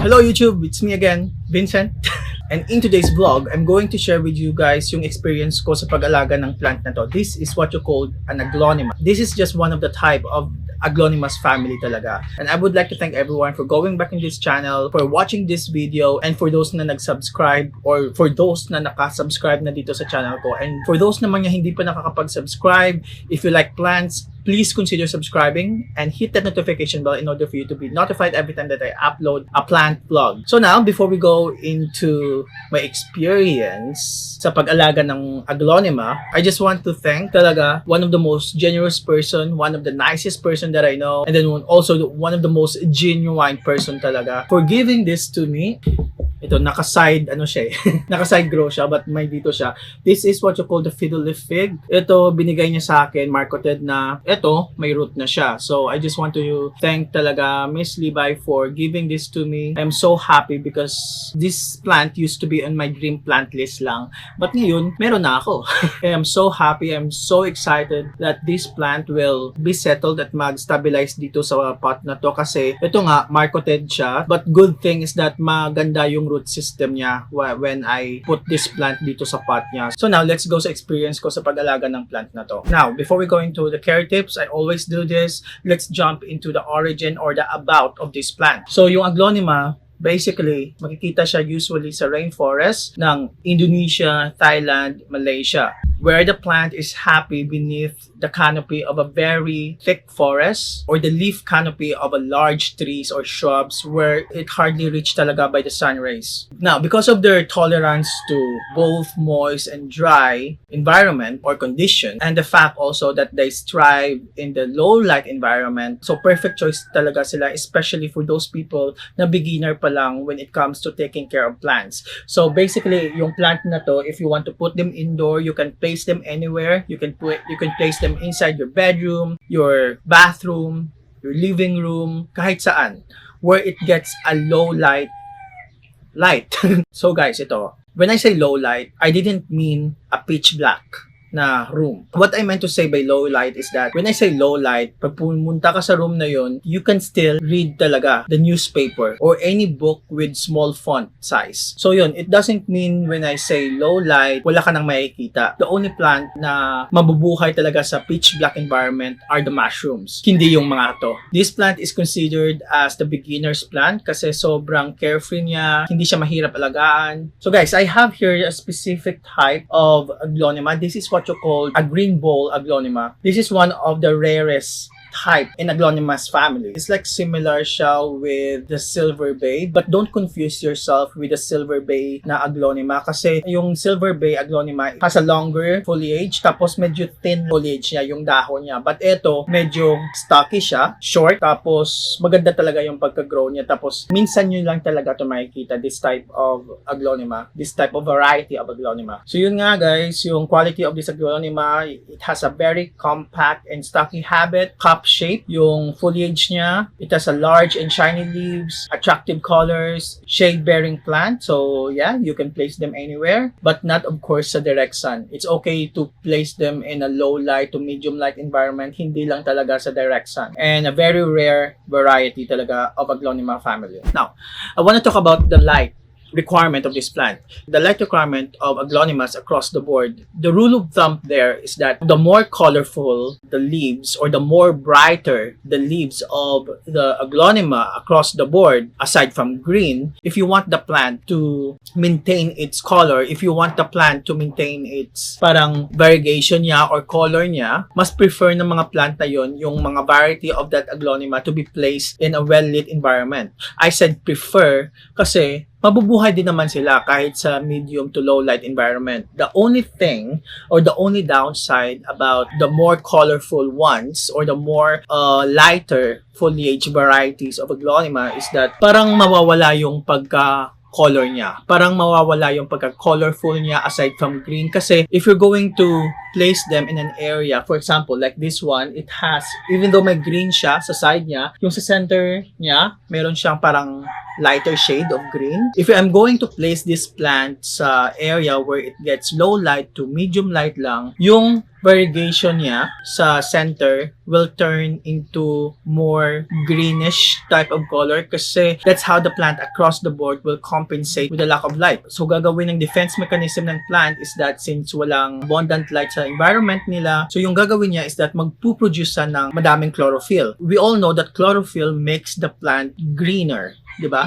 Hello YouTube, it's me again, Vincent. And in today's vlog, I'm going to share with you guys yung experience ko sa pag-alaga ng plant na to. This is what you call an Aglaonema. This is just one of the type of Aglaonemas family talaga. And I would like to thank everyone for going back in this channel, for watching this video, and for those na nag-subscribe or for those na naka-subscribe na dito sa channel ko. And for those naman na hindi pa nakakapag-subscribe, if you like plants, please consider subscribing and hit that notification bell in order for you to be notified every time that I upload a plant vlog. So now, before we go into my experience sa pag-alaga ng Aglaonema, I just want to thank talaga one of the most generous person, one of the nicest person that I know, and then also one of the most genuine person talaga for giving this to me. Ito, naka-side, siya naka-side grow siya, but may dito siya. This is what you call the fiddle leaf fig. Ito, binigay niya sa akin, marketed na, ito, may root na siya. So, I just want to thank talaga Miss Levi for giving this to me. I'm so happy because this plant used to be on my dream plant list lang. But ngayon, meron na ako. I'm so happy, I'm so excited that this plant will be settled at mag-stabilize dito sa pot na to kasi ito nga, marketed siya. But good thing is that maganda yung root system niya when I put this plant dito sa pot niya. So now, let's go sa experience ko sa pag-alaga ng plant na to. Now, before we go into the care tips, I always do this. Let's jump into the origin or the about of this plant. So, yung Aglaonema, basically, makikita siya usually sa rainforest ng Indonesia, Thailand, Malaysia, where the plant is happy beneath the canopy of a very thick forest or the leaf canopy of a large trees or shrubs where it hardly reached talaga by the sun rays. Now, because of their tolerance to both moist and dry environment or condition, and the fact also that they thrive in the low light environment, so perfect choice talaga sila, especially for those people na beginner pa lang when it comes to taking care of plants. So basically, yung plant na to, if you want to put them indoor, you can place them anywhere. You can place them inside your bedroom, your bathroom, your living room, kahit saan, where it gets a low light. So guys, ito, when I say low light, I didn't mean a pitch black na room. What I meant to say by low light is that when I say low light, pag pumunta ka sa room na yun, you can still read talaga the newspaper or any book with small font size. So yun, it doesn't mean when I say low light, wala ka nang makikita. The only plant na mabubuhay talaga sa pitch black environment are the mushrooms, hindi yung mga to. This plant is considered as the beginner's plant kasi sobrang carefree niya, hindi siya mahirap alagaan. So guys, I have here a specific type of Aglaonema. This is what you call a green bowl Aglaonema. This is one of the rarest type in Aglaonema's family. It's like similar siya with the silver bay, but don't confuse yourself with the silver bay na Aglaonema kasi yung silver bay Aglaonema has a longer foliage tapos medyo thin foliage niya yung dahon niya. But ito, medyo stocky siya, short, tapos maganda talaga yung pagka-grow niya. Tapos minsan yun lang talaga ito makikita, this type of Aglaonema, this type of variety of Aglaonema. So yun nga guys, yung quality of this Aglaonema, it has a very compact and stocky habit, cup shape, yung foliage niya. It has a large and shiny leaves, attractive colors, shade-bearing plant. So yeah, you can place them anywhere, but not of course sa direct sun. It's okay to place them in a low light to medium light environment, hindi lang talaga sa direct sun. And a very rare variety talaga of Aglaonema family. Now, I want to talk about the light requirement of this plant. The light requirement of Aglaonemas across the board, the rule of thumb there is that the more colorful the leaves or the more brighter the leaves of the Aglaonema across the board, aside from green, if you want the plant to maintain its color, if you want the plant to maintain its parang variegation niya or color niya, mas prefer ng mga plant na yun, yung mga variety of that Aglaonema to be placed in a well-lit environment. I said prefer kasi mabubuhay din naman sila kahit sa medium to low light environment. The only thing or the only downside about the more colorful ones or the more lighter foliage varieties of Aglaonema is that parang mawawala yung color niya. Parang mawawala yung pagka-colorful niya aside from green kasi if you're going to place them in an area, for example, like this one, it has, even though may green siya sa side niya, yung sa center niya, meron siyang parang lighter shade of green. If I'm going to place this plant sa area where it gets low light to medium light lang, yung variegation niya sa center will turn into more greenish type of color kasi that's how the plant across the board will compensate with the lack of light. So gagawin ng defense mechanism ng plant is that since walang abundant light sa environment nila, so yung gagawin niya is that magpuproduce siya ng madaming chlorophyll. We all know that chlorophyll makes the plant greener, di ba?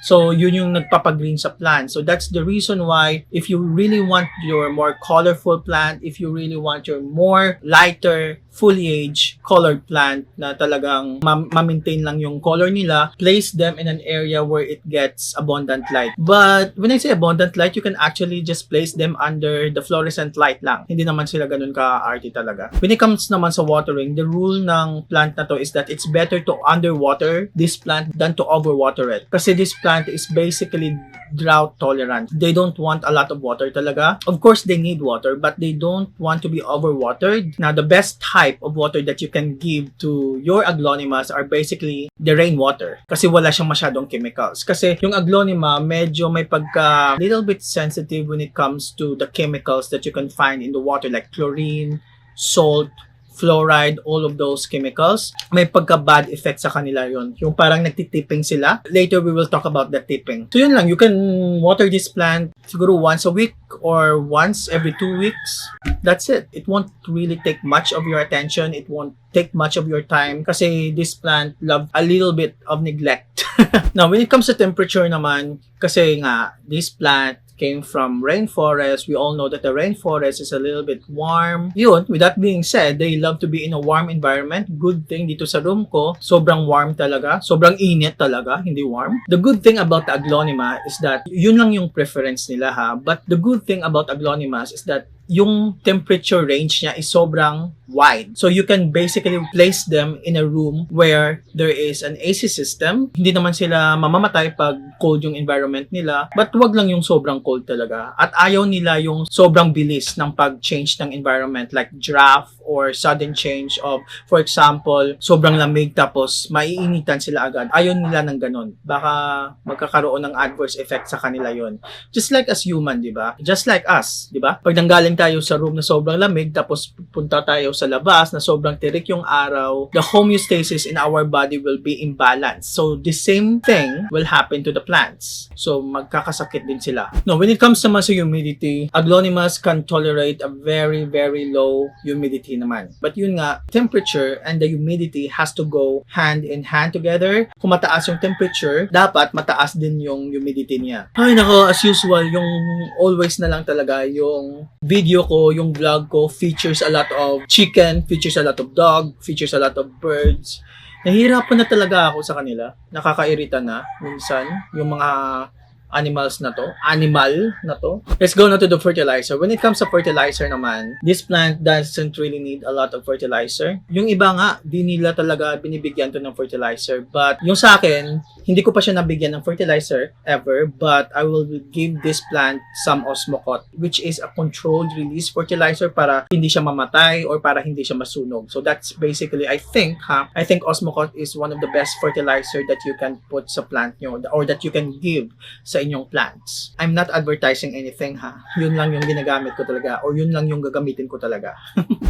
So, yun yung nagpapagreen sa plant. So, that's the reason why if you really want your more colorful plant, if you really want your more lighter foliage colored plant na talagang ma-maintain lang yung color nila, place them in an area where it gets abundant light. But when I say abundant light, you can actually just place them under the fluorescent light lang. Hindi naman sila ganun ka-arty talaga. When it comes naman sa watering, the rule ng plant na to is that it's better to underwater this plant than to overwater it. Kasi this plant is basically drought tolerant. They don't want a lot of water talaga. Of course, they need water, but they don't want to be overwatered. Now, the best type of water that you can give to your aglaonemas are basically the rainwater. Kasi wala siyang masyadong chemicals. Kasi yung aglaonema, medyo may pagka little bit sensitive when it comes to the chemicals that you can find in the water like chlorine, salt, fluoride, all of those chemicals, may pagka-bad effect sa kanila yon. Yung parang nagtitipping sila. Later, we will talk about the tipping. So, yun lang. You can water this plant siguro once a week or once every 2 weeks. That's it. It won't really take much of your attention. It won't take much of your time kasi this plant loves a little bit of neglect. Now, when it comes to temperature naman, kasi nga, this plant came from rainforest. We all know that the rainforest is a little bit warm. Yun, with that being said, they love to be in a warm environment. Good thing dito sa room ko, sobrang warm talaga. Sobrang init talaga, hindi warm. The good thing about the aglaonema is that yun lang yung preference nila ha. But the good thing about aglaonemas is that yung temperature range niya is sobrang wide. So you can basically place them in a room where there is an AC system. Hindi naman sila mamamatay pag cold yung environment nila. But wag lang yung sobrang cold talaga. At ayaw nila yung sobrang bilis ng pag-change ng environment like draft or sudden change of, for example, sobrang lamig tapos maiinitan sila agad. Ayaw nila ng ganun. Baka magkakaroon ng adverse effect sa kanila yon. Just like as human, di ba? Just like us, di ba? Pag nanggaling tayo sa room na sobrang lamig tapos punta tayo sa labas na sobrang tirik yung araw, the homeostasis in our body will be imbalanced. So the same thing will happen to the plants. So magkakasakit din sila. Now, when it comes naman sa humidity, aglaonemas can tolerate a very, very low humidity naman. But yun nga, temperature and the humidity has to go hand in hand together. Kung mataas yung temperature, dapat mataas din yung humidity niya. Ay nako, as usual, yung always na lang talaga yung video ko, yung vlog ko features a lot of chicken, features a lot of dog, features a lot of birds. Nahihirapan na talaga ako sa kanila. Nakakairita na minsan yung mga animal na to. Let's go na to the fertilizer. When it comes to fertilizer naman, this plant doesn't really need a lot of fertilizer. Yung iba nga, di nila talaga binibigyan to ng fertilizer. But yung sa akin, hindi ko pa siya nabigyan ng fertilizer ever, but I will give this plant some Osmocote, which is a controlled release fertilizer para hindi siya mamatay or para hindi siya masunog. So that's basically, I think Osmocote is one of the best fertilizer that you can put sa plant nyo or that you can give sa inyong plants. I'm not advertising anything ha. Yun lang yung ginagamit ko talaga or yun lang yung gagamitin ko talaga.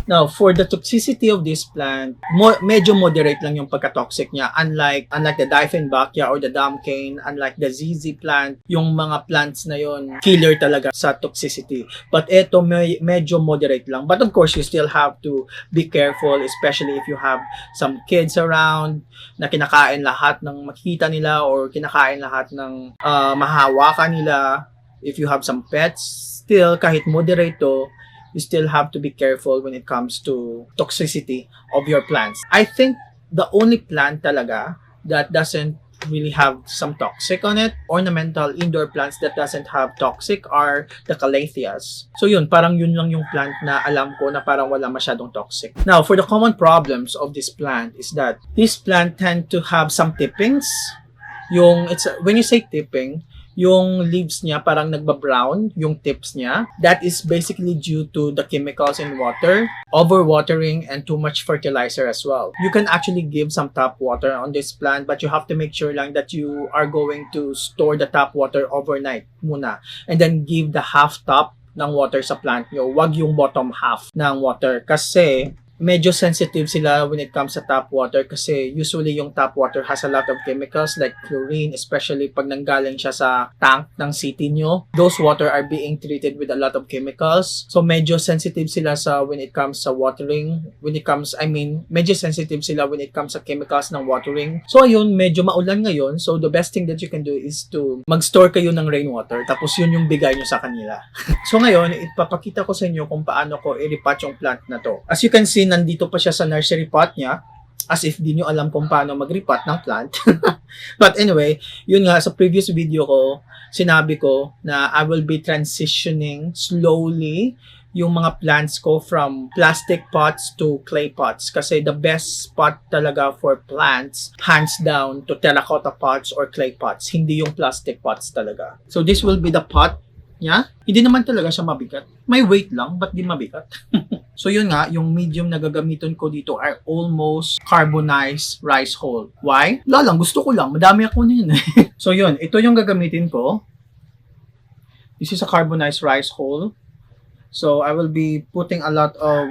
Now, for the toxicity of this plant, medyo moderate lang yung pagka-toxic niya. Unlike the Dieffenbachia or the Damkane, unlike the ZZ plant, yung mga plants na yon killer talaga sa toxicity. But ito medyo moderate lang. But of course, you still have to be careful, especially if you have some kids around na kinakain lahat ng makita nila or kinakain lahat ng mahawakan nila. If you have some pets, still kahit moderate to, you still have to be careful when it comes to toxicity of your plants. I think the only plant talaga that doesn't really have some toxic on it, ornamental indoor plants that doesn't have toxic are the calatheas. So yun, parang yun lang yung plant na alam ko na parang wala masyadong toxic. Now, for the common problems of this plant is that this plant tend to have some tippings. When you say tipping, yung leaves niya parang nagba-brown, yung tips niya. That is basically due to the chemicals in water, overwatering, and too much fertilizer as well. You can actually give some tap water on this plant, but you have to make sure lang that you are going to store the tap water overnight muna. And then give the half tap ng water sa plant nyo. Wag yung bottom half ng water kasi medyo sensitive sila when it comes sa tap water kasi usually yung tap water has a lot of chemicals like chlorine, especially pag nanggaling siya sa tank ng city nyo. Those water are being treated with a lot of chemicals. So medyo sensitive sila sa when it comes sa watering. Medyo sensitive sila when it comes sa chemicals ng watering. So ayun, medyo maulan ngayon. So the best thing that you can do is to mag-store kayo ng rainwater tapos yun yung bigay nyo sa kanila. So ngayon, ipapakita ko sa inyo kung paano ko i-repot yung plant na to. As you can see, nandito pa siya sa nursery pot niya, as if di nyo alam kung paano mag-repot ng plant. But anyway, yun nga, sa previous video ko, sinabi ko na I will be transitioning slowly yung mga plants ko from plastic pots to clay pots. Kasi the best spot talaga for plants, hands down, to terracotta pots or clay pots. Hindi yung plastic pots talaga. So this will be the pot niya. Hindi naman talaga siya mabigat. May weight lang, but di mabigat. So yun nga, yung medium na gagamitin ko dito are almost carbonized rice hull. Why? Wala lang, gusto ko lang. Madami ako na yun eh. So yun, ito yung gagamitin ko. This is a carbonized rice hull. So I will be putting a lot of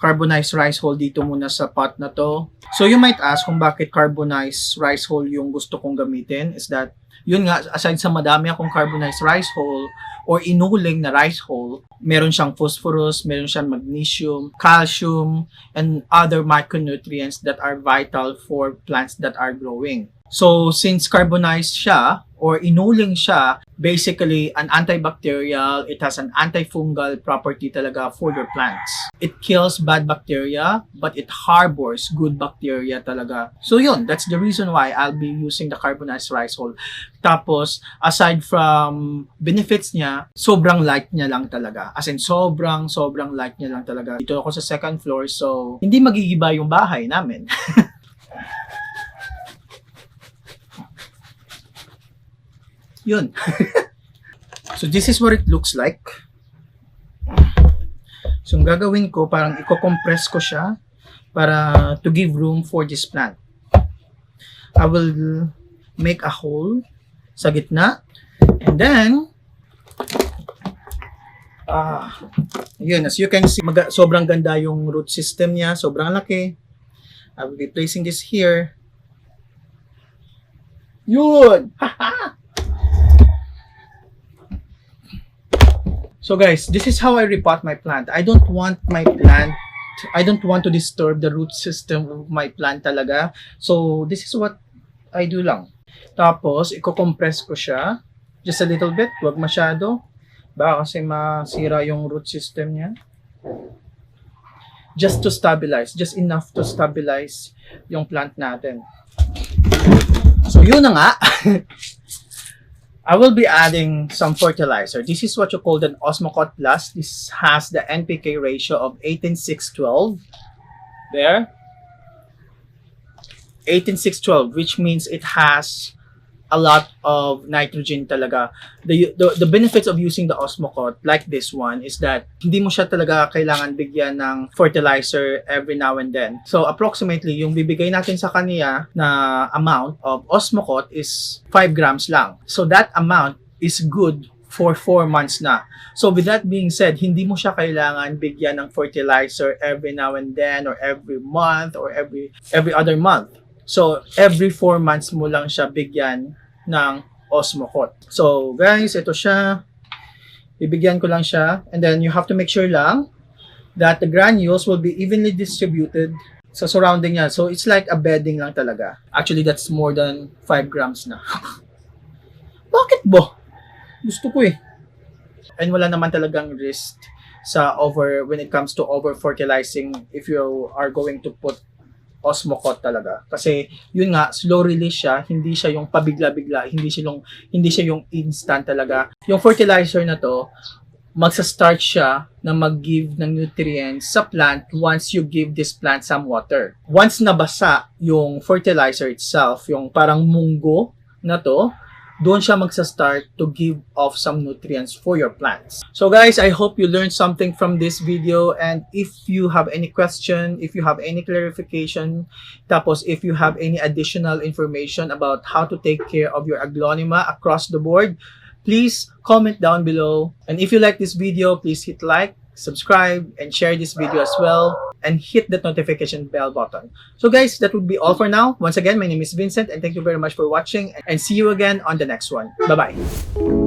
carbonized rice hull dito muna sa pot na to. So you might ask kung bakit carbonized rice hull yung gusto kong gamitin is that yun nga, aside sa madami akong carbonized rice hull or inuling na rice hull, meron siyang phosphorus, meron siyang magnesium, calcium, and other micronutrients that are vital for plants that are growing. So, since carbonized siya, or inuling siya, basically, an antibacterial, it has an antifungal property talaga for your plants. It kills bad bacteria, but it harbors good bacteria talaga. So yun, that's the reason why I'll be using the carbonized rice hull. Tapos, aside from benefits niya, sobrang light niya lang talaga. As in, sobrang light niya lang talaga. Dito ako sa second floor, so hindi magigiba yung bahay namin. Yun. So this is what it looks like. So ang gagawin ko, parang i-compress ko siya para to give room for this plant. I will make a hole sa gitna and then yun, as you can see, sobrang ganda yung root system niya, sobrang laki. I will be placing this here. Yun! So guys, this is how I repot my plant. I don't want to disturb the root system of my plant talaga. So this is what I do lang. Tapos, i-compress ko siya. Just a little bit, wag masyado. Baka kasi masira yung root system niya. Just to stabilize. Just enough to stabilize yung plant natin. So yun na nga. I will be adding some fertilizer. This is what you call an Osmocote Plus. This has the NPK ratio of 18:6:12. There. 18:6:12, which means it has a lot of nitrogen talaga. The benefits of using the Osmocote like this one is that hindi mo siya talaga kailangan bigyan ng fertilizer every now and then. So approximately, yung bibigay natin sa kanya na amount of Osmocote is 5 grams lang. So that amount is good for 4 months na. So with that being said, hindi mo siya kailangan bigyan ng fertilizer every now and then or every month or every other month. So every 4 months mo lang siya bigyan ng Osmocote. So guys, ito siya. Bibigyan ko lang siya. And then you have to make sure lang that the granules will be evenly distributed sa surrounding niya. So it's like a bedding lang talaga. Actually, that's more than 5 grams na. Bakit bo? Gusto ko eh. And wala naman talagang risk sa when it comes to over fertilizing if you are going to put Osmocote talaga. Kasi yun nga, slow release siya, hindi siya yung pabigla-bigla, hindi siya yung instant talaga. Yung fertilizer na to, magsa-start siya na mag-give ng nutrients sa plant once you give this plant some water. Once nabasa yung fertilizer itself, yung parang munggo na to, doon siya magsa-start to give off some nutrients for your plants. So guys, I hope you learned something from this video, and if you have any question, if you have any clarification, tapos if you have any additional information about how to take care of your Aglaonema across the board, Please comment down below. And if you like this video, please hit like, subscribe, and share this video as well. And hit that notification bell button. So guys, that would be all for now. Once again, my name is Vincent and thank you very much for watching. And see you again on the next one. Bye-bye.